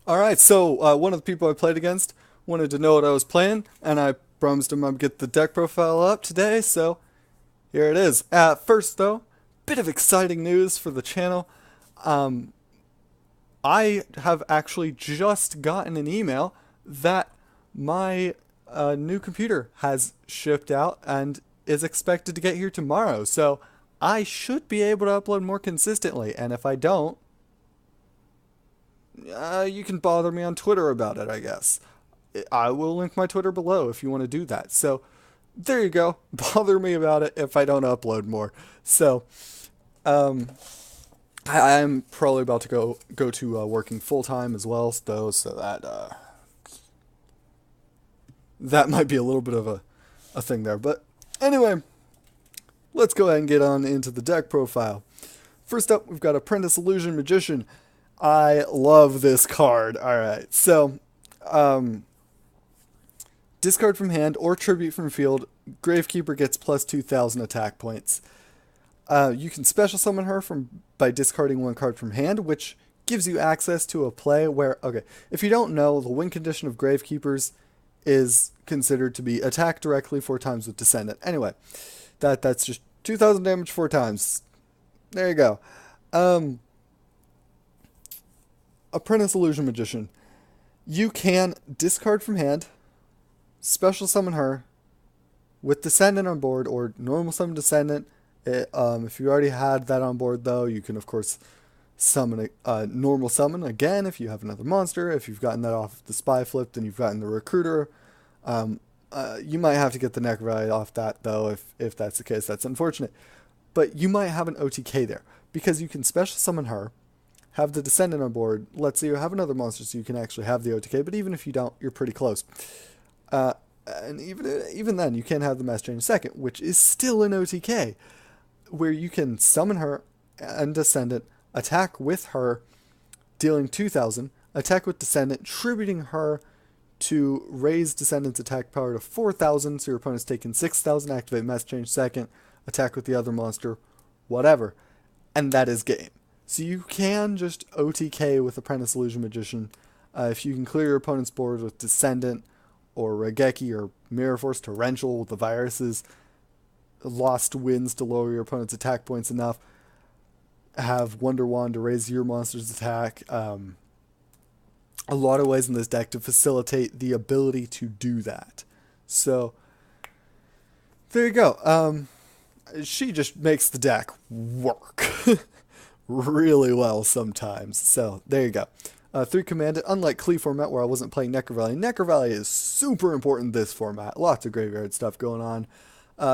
Alright, so one of the people I played against wanted to know what I was playing, and I promised him I'd get the deck profile up today, so here it is. First, though, bit of exciting news for the channel. Um, I have actually just gotten an email that my new computer has shipped out and is expected to get here tomorrow, so I should be able to upload more consistently, and if I don't, you can bother me on Twitter about it, I guess. I will link my Twitter below if you want to do that. So there you go. Bother me about it if I don't upload more. So um, I'm probably about to go to working full time as well, though. So that might be a little bit of a thing there. But anyway, let's go ahead and get on into the deck profile. First up, we've got Apprentice Illusion Magician. I love this card. All right, so um, discard from hand or tribute from field. Gravekeeper gets plus 2,000 attack points. You can special summon her by discarding one card from hand, which gives you access to a play where, okay, if you don't know, the win condition of Gravekeepers is considered to be attack directly 4 times with Descendant. Anyway, that's just 2,000 damage 4 times. There you go. Um, Apprentice Illusion Magician. You can discard from hand, special summon her with Descendant on board, or normal summon Descendant. If you already had that on board, though, you can, of course, summon a normal summon again if you have another monster. If you've gotten that off the spy flip, then you've gotten the Recruiter. You might have to get the Neck Rally off that, though, if that's the case. That's unfortunate. But you might have an OTK there, because you can special summon her, have the Descendant on board. Let's say you have another monster, so you can actually have the OTK, but even if you don't, you're pretty close. And even then, you can have the Master Change second, which is still an OTK, where you can summon her and Descendant, attack with her, dealing 2,000, attack with Descendant, tributing her to raise Descendant's attack power to 4,000, so your opponent's taking 6,000, activate Master Change second, attack with the other monster, whatever. And that is game. So you can just OTK with Apprentice Illusion Magician. If you can clear your opponent's board with Descendant, or Regeki, or Mirror Force Torrential with the viruses, Lost Winds to lower your opponent's attack points enough, have Wonder Wand to raise your monster's attack. A lot of ways in this deck to facilitate the ability to do that. So, there you go. She just makes the deck work really well sometimes. So, there you go. 3 commanded, unlike Clee format where I wasn't playing Necro Valley. Necro Valley is super important in this format. Lots of graveyard stuff going on.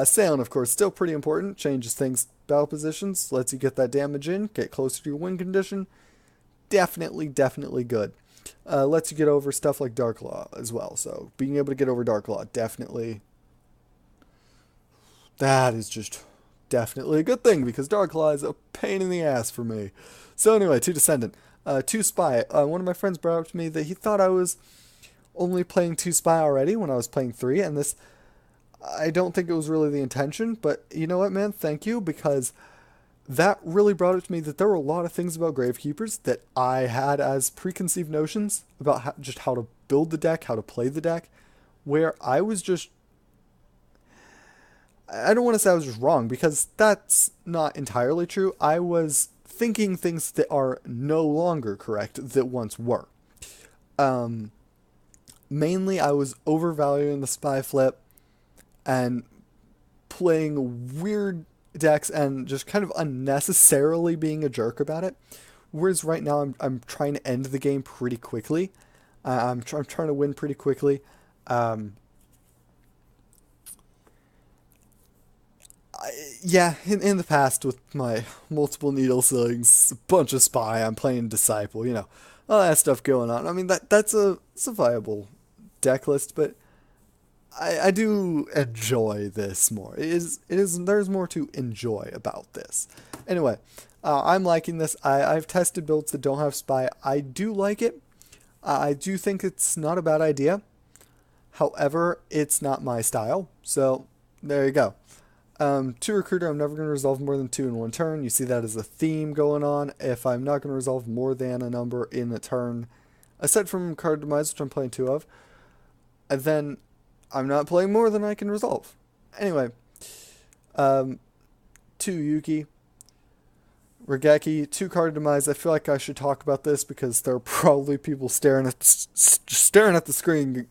Sailing, of course, still pretty important. Changes things, battle positions, lets you get that damage in, get closer to your win condition. Definitely good. Lets you get over stuff like Dark Law as well. So being able to get over Dark Law, that is just definitely a good thing, because Dark Law is a pain in the ass for me. So anyway, 2 Descendant. 2 Spy. One of my friends brought up to me that he thought I was only playing 2 Spy already when I was playing 3, and this, I don't think it was really the intention, but you know what, man? Thank you, because that really brought it to me that there were a lot of things about Gravekeepers that I had as preconceived notions about just how to build the deck, how to play the deck, where I was just, I don't want to say I was just wrong, because that's not entirely true. I was thinking things that are no longer correct that once were. Mainly, I was overvaluing the spy flip and playing weird decks and just kind of unnecessarily being a jerk about it. Whereas right now, I'm trying to end the game pretty quickly. I'm trying to win pretty quickly. Yeah, in the past with my multiple needle slings, a bunch of spy, I'm playing disciple, all that stuff going on. I mean it's a viable deck list, but I do enjoy this more. There's more to enjoy about this. Anyway, I'm liking this. I've tested builds that don't have spy. I do like it. I do think it's not a bad idea. However, it's not my style. So there you go. 2 Recruiter, I'm never going to resolve more than 2 in one turn. You see that as a theme going on. If I'm not going to resolve more than a number in a turn, aside from card demise, which I'm playing 2 of, and then I'm not playing more than I can resolve. Anyway, um, 2 Yuki, Regeki, 2 card demise. I feel like I should talk about this because there are probably people staring at the screen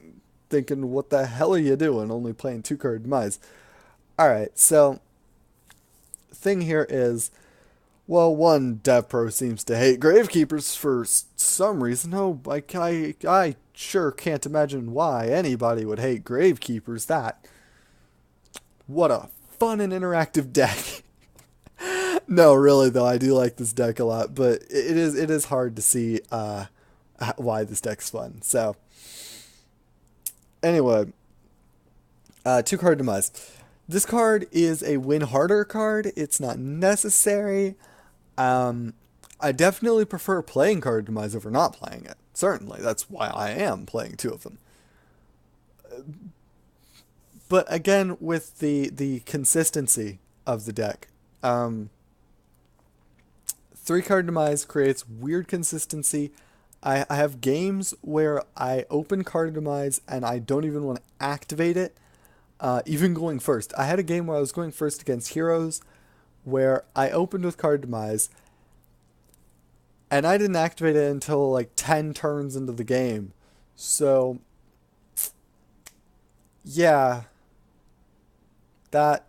thinking, what the hell are you doing only playing 2 card demise? Alright, so thing here is, well, one dev pro seems to hate Gravekeepers for some reason. Oh, I sure can't imagine why anybody would hate Gravekeepers. What a fun and interactive deck. No, really though, I do like this deck a lot, but it is hard to see why this deck's fun. So anyway, 2 card demise. This card is a win harder card. It's not necessary. I definitely prefer playing card demise over not playing it. Certainly, that's why I am playing 2 of them. But again, with the consistency of the deck, 3 card demise creates weird consistency. I have games where I open card demise and I don't even want to activate it, even going first. I had a game where I was going first against Heroes where I opened with card demise and I didn't activate it until like 10 turns into the game. So yeah, that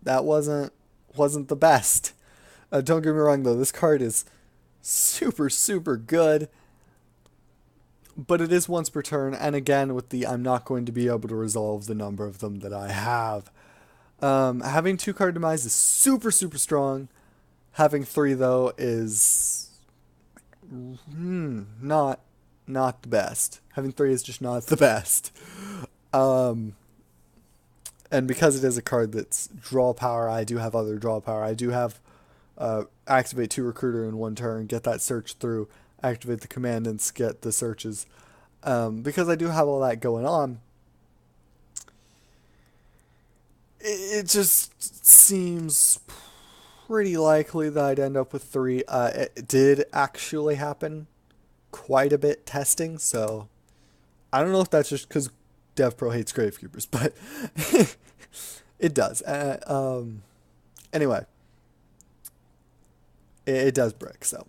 wasn't the best. Don't get me wrong though, this card is super good, but it is once per turn, and again with the I'm not going to be able to resolve the number of them that I have. Having 2 card demise is super strong. Having 3 though is not the best. Having 3 is just not the best. And because it is a card that's draw power, I do have other draw power. I do have activate 2 recruiter in 1 turn, get that search through, activate the commandants, get the searches. Because I do have all that going on, it just seems pretty likely that I'd end up with 3. It did actually happen quite a bit testing, so I don't know if that's just because DevPro hates Gravekeepers, but it does. Anyway, it does break, so.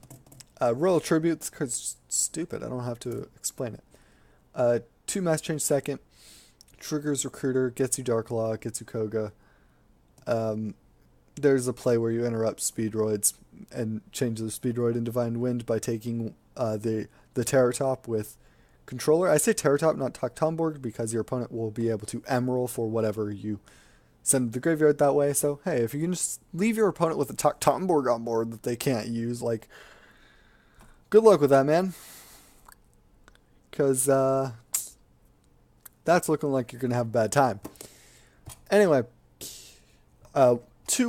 Royal Tribute, because stupid, I don't have to explain it. 2 Mass Change second, triggers Recruiter, gets you Dark Law, gets you Koga. There's a play where you interrupt Speedroids and change the Speedroid in Divine Wind by taking the Terror Top with Controller. I say Terror Top, not Toktomborg, because your opponent will be able to Emerald for whatever you send to the graveyard that way. So, hey, if you can just leave your opponent with a Toktomborg on board that they can't use, like, good luck with that, man. Because that's looking like you're going to have a bad time. Anyway, 2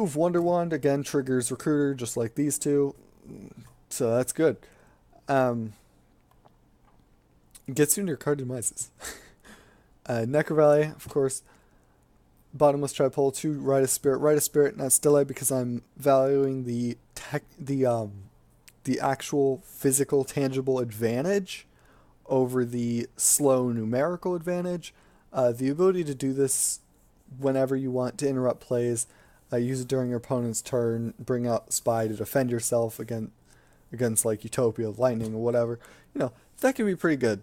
of Wonder Wand, again, triggers Recruiter, just like these 2. So that's good. Gets you into your card demises. Necro Valley, of course. Bottomless Tripole, 2 Rite of Spirit, not Stille, because I'm valuing the actual physical, tangible advantage over the slow numerical advantage. The ability to do this whenever you want to interrupt plays, use it during your opponent's turn, bring out Spy to defend yourself against like Utopia, Lightning, or whatever. That can be pretty good.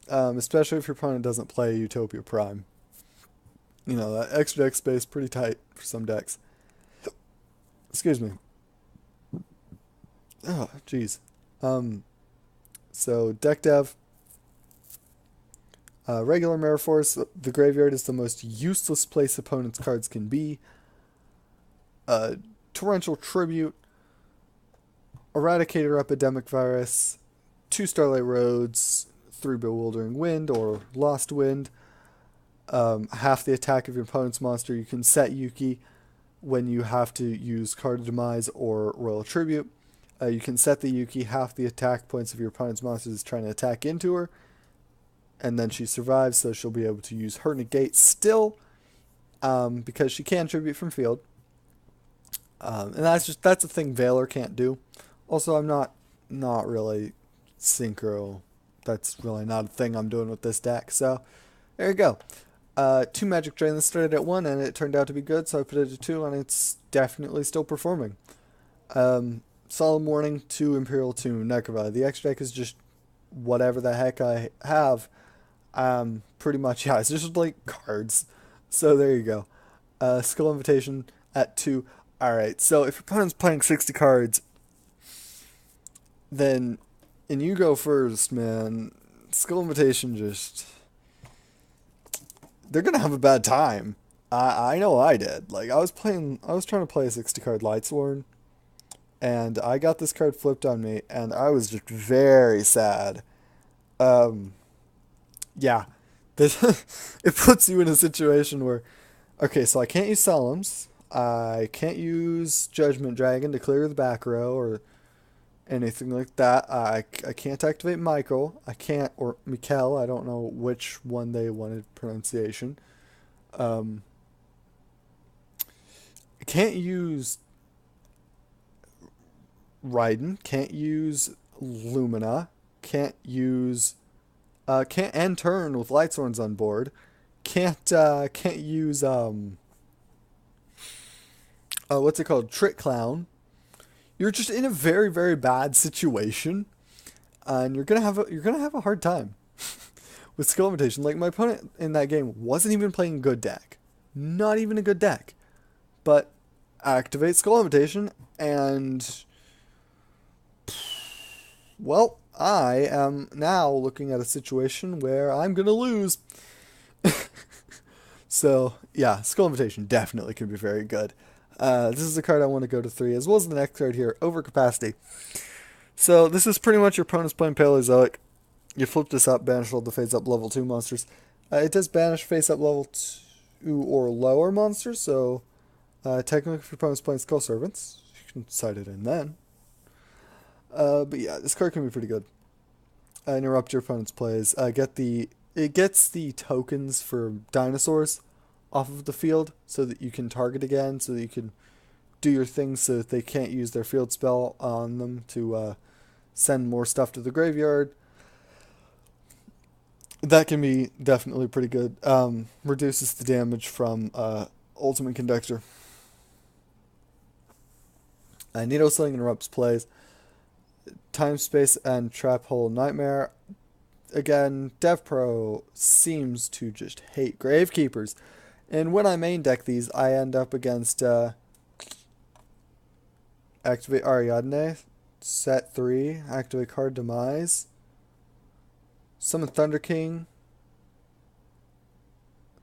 Especially if your opponent doesn't play Utopia Prime. That extra deck space pretty tight for some decks. Excuse me. Oh, jeez. So, deck dev. Regular Mirror Force. The graveyard is the most useless place opponent's cards can be. Torrential Tribute. Eradicator Epidemic Virus. 2 Starlight Roads. 3 Bewildering Wind or Lost Wind. Half the attack of your opponent's monster. You can set Yuki when you have to use Card Demise or Royal Tribute. You can set the Yuki half the attack points of your opponent's monster is trying to attack into her. And then she survives, so she'll be able to use her negate still, because she can tribute from field. And that's a thing Valor can't do. Also, I'm not really synchro. That's really not a thing I'm doing with this deck. So there you go. 2 Magic Drain that started at 1 and it turned out to be good, so I put it at 2 and it's definitely still performing. Solemn Warning, 2 Imperial, 2 Necrova. The extra deck is just whatever the heck I have. Pretty much, yeah, it's just like cards. So there you go. Skull Invitation at 2. Alright, so if your opponent's playing 60 cards, then, and you go first, man, Skull Invitation just, they're gonna have a bad time. I know I did. Like, I was trying to play a 60 card Lightsworn, and I got this card flipped on me, and I was just very sad. Yeah, this it puts you in a situation where, okay, so I can't use Solemns, I can't use Judgment Dragon to clear the back row or anything like that. I can't activate Michael. I can't, or Mikel. I don't know which one they wanted pronunciation. I can't use Raiden. Can't use Lumina. Can't use. Can't end turn with Lightsworns on board. Can't use what's it called? Trick Clown. You're just in a very, very bad situation, and you're gonna have a hard time with Skill Invitation. Like, my opponent in that game wasn't even playing a good deck, not even a good deck, but activate Skull Invitation, and well, I am now looking at a situation where I'm gonna lose. So yeah, Skull Invitation definitely can be very good. This is a card I want to go to 3, as well as the next card here, Overcapacity. So this is pretty much your opponent's playing Paleozoic. You flip this up, banish all the face-up level 2 monsters. It does banish face-up level 2 or lower monsters, so technically if your opponent's playing Skull Servants, you can side it in then. But yeah, this card can be pretty good. Interrupt your opponent's plays. It gets the tokens for dinosaurs off of the field so that you can target again, so that you can do your things so that they can't use their field spell on them to send more stuff to the graveyard. That can be definitely pretty good. Reduces the damage from Ultimate Conductor. Needle Sling interrupts plays. Time, Space, and Trap Hole Nightmare. Again, DevPro seems to just hate Gravekeepers. And when I main deck these, I end up against activate Ariadne, set 3, activate card Demise, summon Thunder King,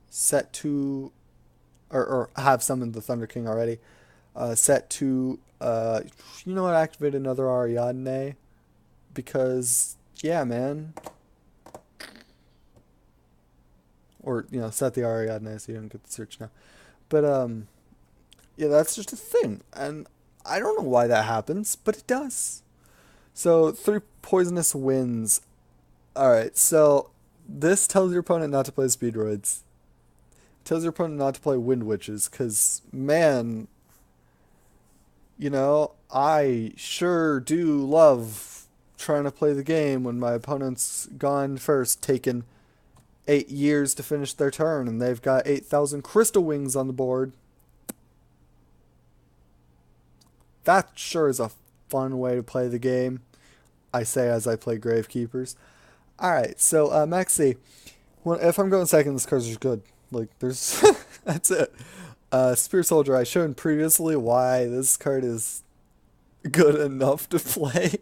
set 2, or have summoned the Thunder King already, set 2, you know what, activate another Ariadne, because, yeah, man. Or, you know, set the Ariadne so you don't get the search now. But, yeah, that's just a thing. And I don't know why that happens, but it does. So, 3 poisonous winds. Alright, so this tells your opponent not to play Speedroids. Tells your opponent not to play Wind Witches, because, man, you know, I sure do love trying to play the game when my opponent's gone first, taking 8 years to finish their turn, and they've got 8,000 Crystal Wings on the board. That sure is a fun way to play the game, I say as I play Gravekeepers. Alright, so Maxi, if I'm going second, this card's just good. Like, there's... that's it. Spear Soldier, I showed previously why this card is good enough to play.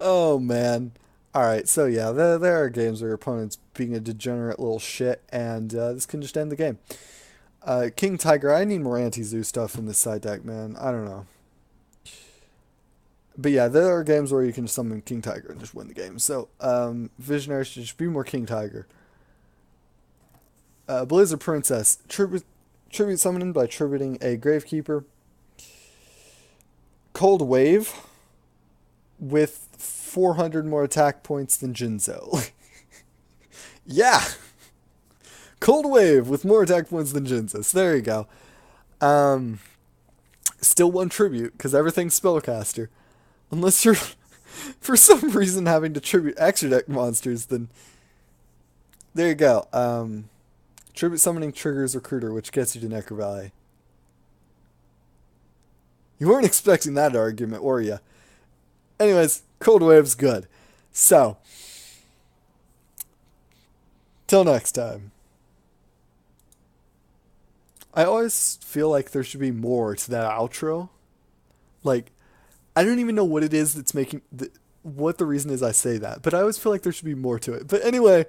Oh, man. Alright, so yeah, there are games where your opponent's being a degenerate little shit, and this can just end the game. King Tiger, I need more anti-Zoo stuff in this side deck, man. I don't know. But yeah, there are games where you can summon King Tiger and just win the game. So, Visionary should just be more King Tiger. Blizzard Princess, tribute summoning by tributing a Gravekeeper. Cold Wave with 400 more attack points than Jinzo. Yeah! Cold Wave with more attack points than Jinzo. So there you go. Still 1 tribute, because everything's Spellcaster. Unless you're for some reason having to tribute extra deck monsters, then there you go. Tribute summoning triggers Recruiter, which gets you to Necro Valley. You weren't expecting that argument, were you? Anyways, Cold Wave's good. So, till next time. I always feel like there should be more to that outro. Like, I don't even know what it is that's making what the reason is I say that, but I always feel like there should be more to it. But anyway,